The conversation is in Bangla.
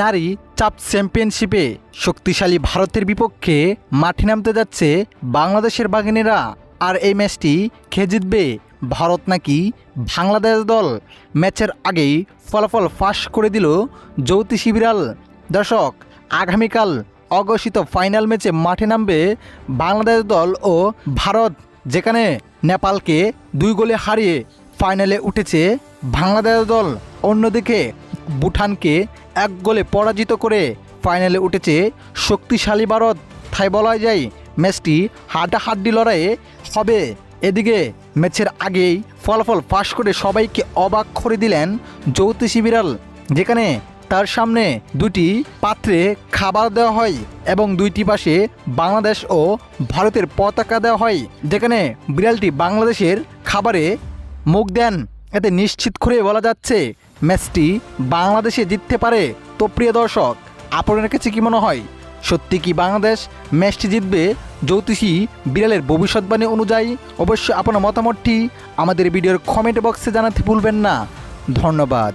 নারী চাপ চ্যাম্পিয়নশিপে শক্তিশালী ভারতের বিপক্ষে মাঠে নামতে যাচ্ছে বাংলাদেশের বাঘিনীরা। আর এই ম্যাচটি খেয়ে জিতবে ভারত নাকি বাংলাদেশ দল? ম্যাচের আগেই ফলাফল ফাঁস করে দিল জ্যোতিষী বিড়াল। দর্শক, আগামীকাল অঘোষিত ফাইনাল ম্যাচে মাঠে নামবে বাংলাদেশ দল ও ভারত, যেখানে নেপালকে 2 গোলে হারিয়ে ফাইনালে উঠেছে বাংলাদেশ দল। অন্যদিকে ভুটানকে 1 গোলে পরাজিত করে ফাইনালে উঠেছে শক্তিশালী ভারত। তাই বলা যায় ম্যাচটি হাড্ডাহাড্ডি লড়াইয়ে হবে। এদিকে ম্যাচের আগেই ফলাফল ফাঁস করে সবাইকে অবাক করে দিলেন জ্যোতিষী বিড়াল, যেখানে তার সামনে 2টি পাত্রে খাবার দেওয়া হয় এবং 2টি পাশে বাংলাদেশ ও ভারতের পতাকা দেওয়া হয়, যেখানে বিড়ালটি বাংলাদেশের খাবারে মুখ দেন। এতে নিশ্চিত করে বলা যাচ্ছে ম্যাচটি বাংলাদেশে জিততে পারে। তো প্রিয় দর্শক, আপনার কাছে কি মনে হয়, সত্যি কি বাংলাদেশ ম্যাচটি জিতবে জ্যোতিষী বিড়ালের ভবিষ্যৎবাণী অনুযায়ী? অবশ্যই আপনার মতামতটি আমাদের ভিডিওর কমেন্ট বক্সে জানাতে ভুলবেন না। ধন্যবাদ।